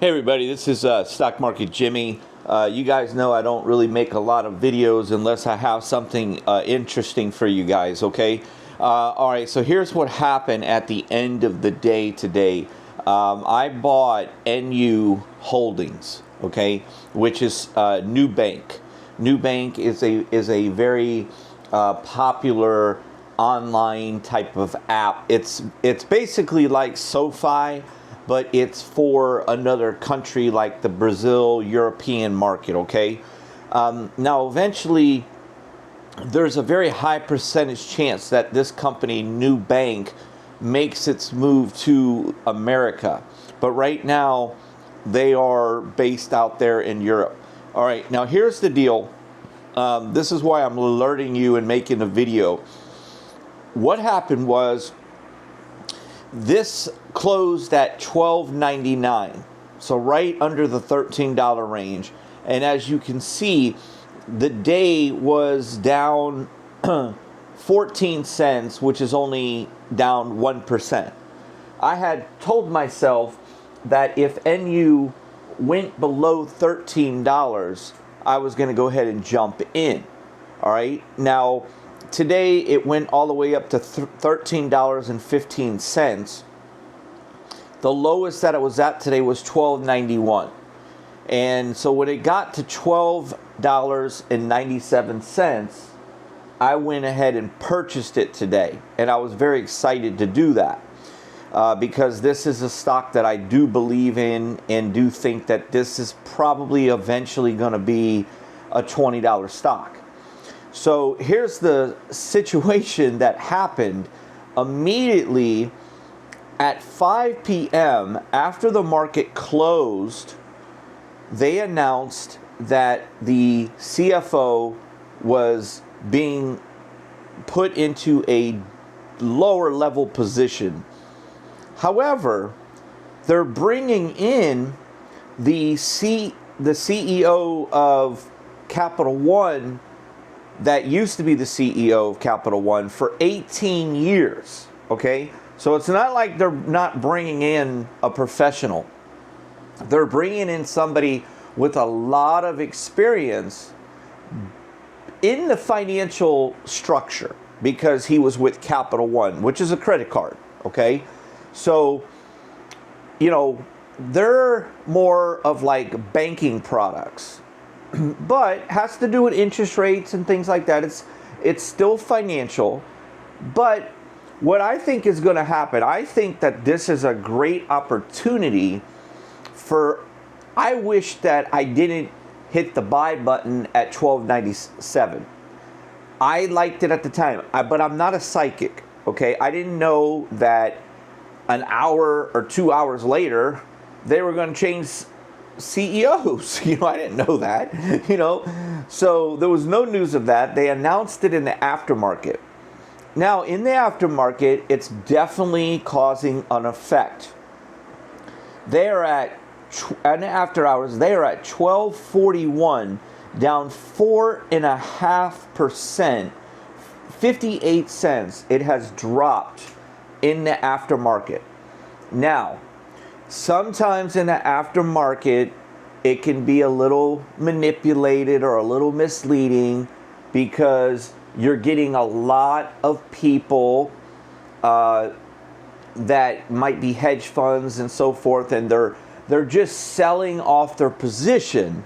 Hey everybody, this is Stock Market Jimmy. You guys know I don't really make a lot of videos unless I have something interesting for you guys, okay? Alright, so here's what happened at the end of the day today. I bought NU Holdings, okay, which is New Bank. New Bank is a very popular online type of app. It's basically like SoFi, but it's for another country like the Brazil European market, okay? Now, eventually, there's a very high percentage chance that this company, New Bank, makes its move to America. But right now, they are based out there in Europe. All right, now here's the deal. This is why I'm alerting you and making a video. What happened was, this closed at $12.99, so right under the $13 range. And as you can see, the day was down 14 cents, which is only down 1%. I had told myself that if NU went below $13, I was going to go ahead and jump in. All right. Now, today it went all the way up to $13.15. The lowest that it was at today was $12.91. And so when it got to $12.97, I went ahead and purchased it today. And I was very excited to do that because this is a stock that I do believe in and do think that this is probably eventually going to be a $20 stock. So here's the situation that happened. Immediately at 5 p.m. after the market closed, they announced that the CFO was being put into a lower level position. However, they're bringing in the CEO of Capital One that used to be the CEO of Capital One for 18 years, okay? So it's not like they're not bringing in a professional. They're bringing in somebody with a lot of experience in the financial structure because he was with Capital One, which is a credit card, okay? So, you know, they're more of like banking products, but has to do with interest rates and things like that. It's still financial. But what I think is going to happen, I think that this is a great opportunity for, I wish that I didn't hit the buy button at $12.97. I liked it at the time, but I'm not a psychic, okay? I didn't know that an hour or 2 hours later, they were going to change CEOs. You know, I didn't know that, you know. So there was no news of that. They announced it in the aftermarket. Now, in the aftermarket, it's definitely causing an effect. They are at, and after hours, they are at 12.41, down 4.5%, 58 cents. It has dropped in the aftermarket. Now, sometimes in the aftermarket, it can be a little manipulated or a little misleading because you're getting a lot of people that might be hedge funds and so forth, and they're just selling off their position.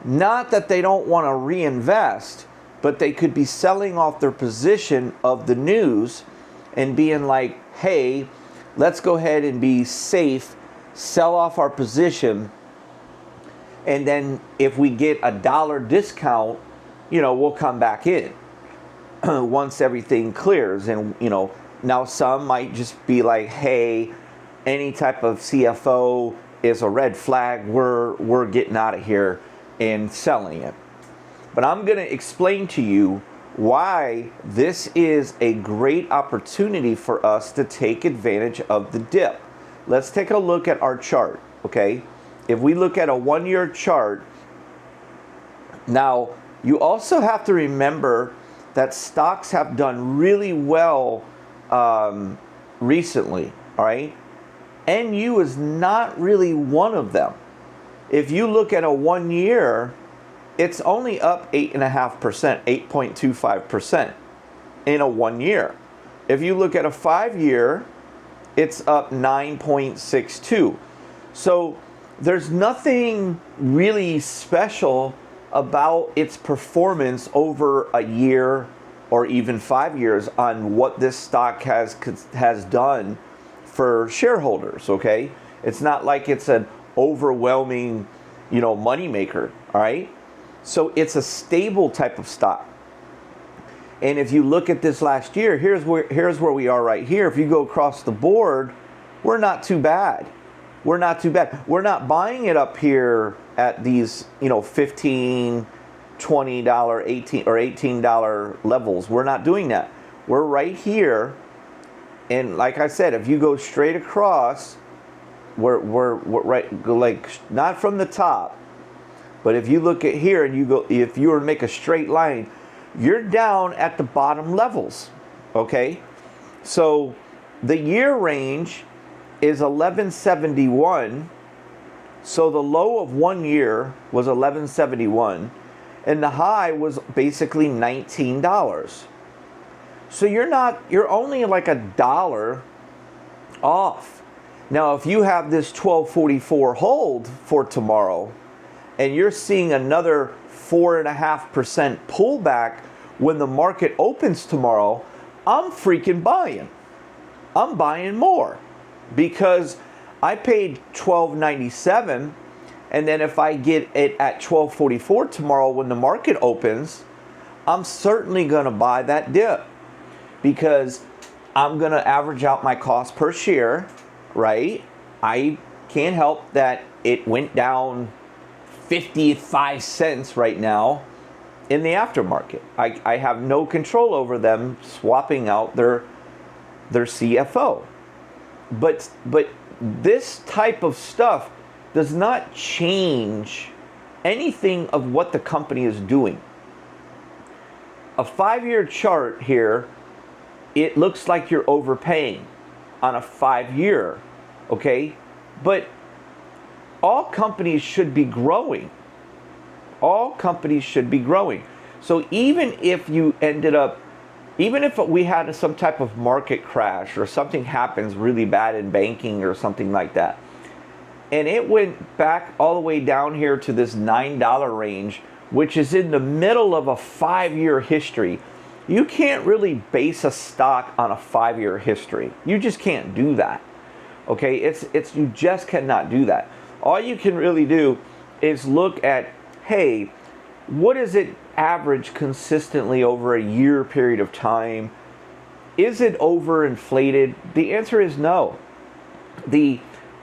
Not that they don't want to reinvest, but they could be selling off their position of the news and being like, hey, let's go ahead and be safe, sell off our position, and then if we get a dollar discount, you know, we'll come back in once everything clears. And, you know, now some might just be like, hey, any type of CFO is a red flag. We're getting out of here and selling it. But I'm going to explain to you why this is a great opportunity for us to take advantage of the dip. Let's take a look at our chart, okay? If we look at a 1-year chart, now you also have to remember that stocks have done really well recently, all right? NU is not really one of them. If you look at a 1 year, it's only up 8.5%, 8.25% in a 1 year. If you look at a 5 year, it's up 9.62. So there's nothing really special about its performance over a year or even 5 years on what this stock has done for shareholders, okay? It's not like it's an overwhelming, money maker, all right? So it's a stable type of stock. And if you look at this last year, here's where we are right here. If you go across the board, we're not too bad. We're not too bad. We're not buying it up here at these, $15, $20, $18 levels. We're not doing that. We're right here. And like I said, if you go straight across, we're right, like not from the top, but if you look at here and if you were to make a straight line, you're down at the bottom levels, okay? So the year range is 1171. So the low of 1 year was 1171, and the high was basically $19. So you're only like $1 off. Now, if you have this 1244 hold for tomorrow, and you're seeing another 4.5% pullback when the market opens tomorrow, I'm freaking buying. I'm buying more because I paid $12.97, and then if I get it at $12.44 tomorrow when the market opens, I'm certainly going to buy that dip because I'm going to average out my cost per share, right? I can't help that it went down 55 cents right now in the aftermarket. I have no control over them swapping out their CFO. But this type of stuff does not change anything of what the company is doing. A 5-year chart here, it looks like you're overpaying on a 5-year, okay? But all companies should be growing. All companies should be growing. So even if we had some type of market crash or something happens really bad in banking or something like that, and it went back all the way down here to this $9 range, which is in the middle of a 5-year history, you can't really base a stock on a 5-year history. You just can't do that. Okay, you just cannot do that. All you can really do is look at, hey, what does it average consistently over a year period of time? Is it overinflated? The answer is no.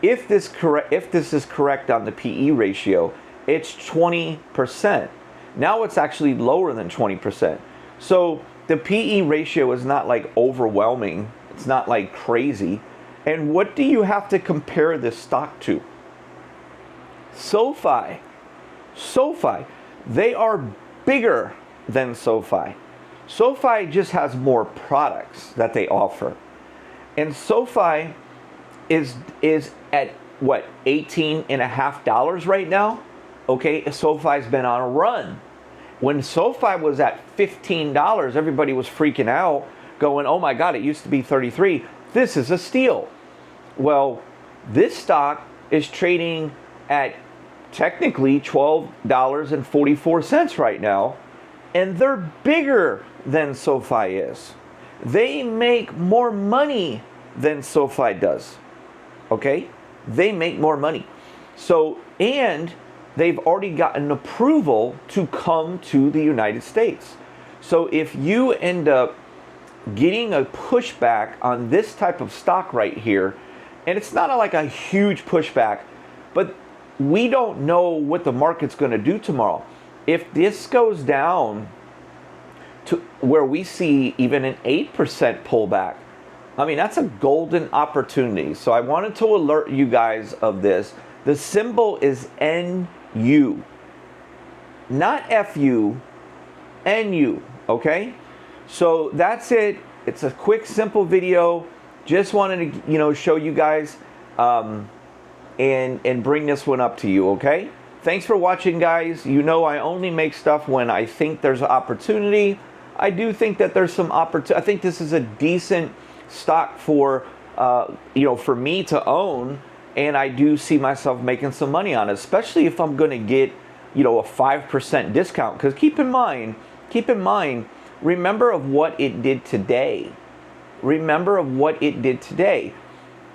If this is correct on the PE ratio, it's 20%. Now it's actually lower than 20%. So the PE ratio is not like overwhelming. It's not like crazy. And what do you have to compare this stock to? SoFi. They are bigger than SoFi. SoFi just has more products that they offer. And SoFi is at what, $18.50 right now? Okay, SoFi's been on a run. When SoFi was at $15, everybody was freaking out, going, oh my God, it used to be 33. This is a steal. Well, this stock is trading at technically $12.44 right now, and they're bigger than SoFi is. They make more money than SoFi does. Okay? They make more money. So, and they've already gotten approval to come to the United States. So if you end up getting a pushback on this type of stock right here, and it's not like a huge pushback, but we don't know what the market's going to do tomorrow. If this goes down to where we see even an 8% pullback, I mean, that's a golden opportunity. So I wanted to alert you guys of this. The symbol is NU, not FU, NU, okay? So that's it. It's a quick, simple video. Just wanted to, show you guys and bring this one up to you, okay? Thanks for watching, guys. You know I only make stuff when I think there's an opportunity. I do think that there's some opportunity. I think this is a decent stock for, for me to own, and I do see myself making some money on it, especially if I'm going to get, a 5% discount. Because keep in mind, remember of what it did today. Remember of what it did today.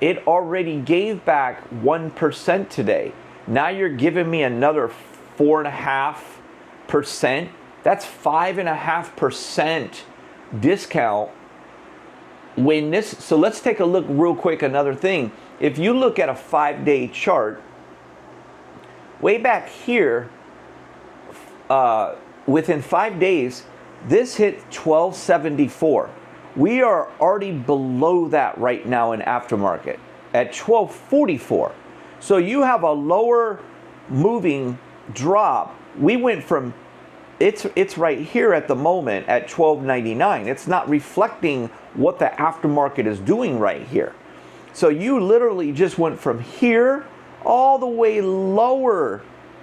It already gave back 1% today. Now you're giving me another 4.5%. That's 5.5% discount. So let's take a look real quick. Another thing, if you look at a 5-day chart, way back here, within 5 days, this hit 1274. We are already below that right now in aftermarket at 1244. So you have a lower moving drop. We went from, it's right here at the moment at 1299. It's not reflecting what the aftermarket is doing right here. So you literally just went from here all the way lower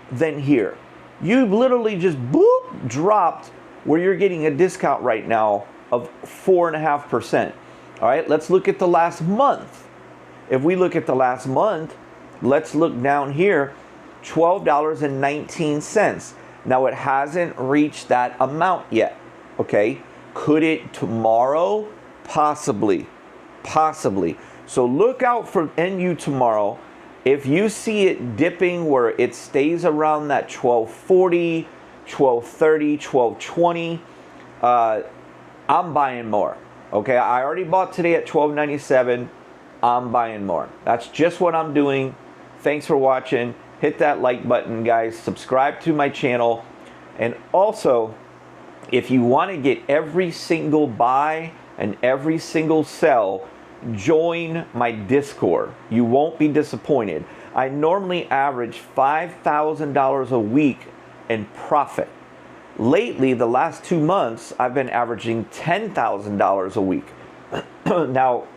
than here. You literally just boop, dropped where you're getting a discount right now of 4.5%. All right, let's look at the last month. If we look at the last month, let's look down here, $12.19. Now it hasn't reached that amount yet, okay? Could it tomorrow? Possibly. So look out for NU tomorrow. If you see it dipping where it stays around that 1240, 1230, 1220, I'm buying more. Okay, I already bought today at 1297. I'm buying more. That's just what I'm doing. Thanks for watching. Hit that like button, guys. Subscribe to my channel. And also, if you want to get every single buy and every single sell, join my Discord. You won't be disappointed. I normally average $5,000 a week in profit. Lately, the last 2 months, I've been averaging $10,000 a week. Now,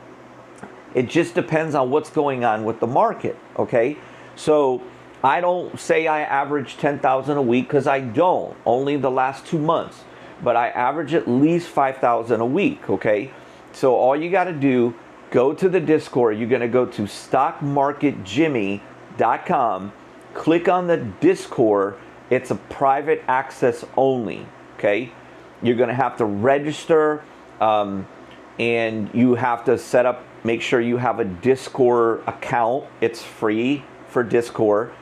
it just depends on what's going on with the market, okay? So I don't say I average 10,000 a week because I don't, only the last 2 months. But I average at least 5,000 a week, okay? So all you got to do, go to the Discord. You're going to go to stockmarketjimmy.com, click on the Discord. It's a private access only, okay? You're going to have to register, and you have to set up, make sure you have a Discord account. It's free for Discord.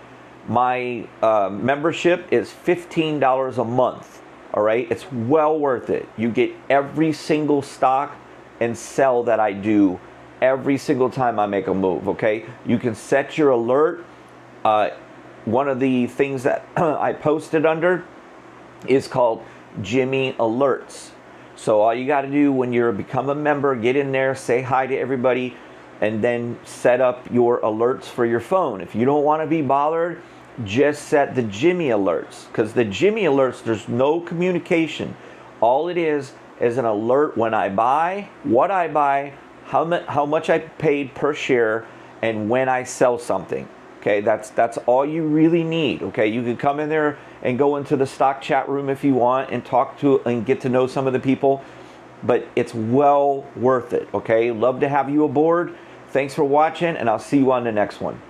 My membership is $15 a month, all right? It's well worth it. You get every single stock and sell that I do every single time I make a move, okay? You can set your alert. One of the things that I posted under is called Jimmy Alerts. So all you got to do when you become a member, get in there, say hi to everybody, and then set up your alerts for your phone. If you don't want to be bothered, just set the Jimmy Alerts, because the Jimmy Alerts, there's no communication. All it is an alert when I buy, what I buy, how much I paid per share, and when I sell something. Okay, that's all you really need. Okay, you can come in there and go into the stock chat room if you want and talk to and get to know some of the people, but it's well worth it. Okay, love to have you aboard. Thanks for watching, and I'll see you on the next one.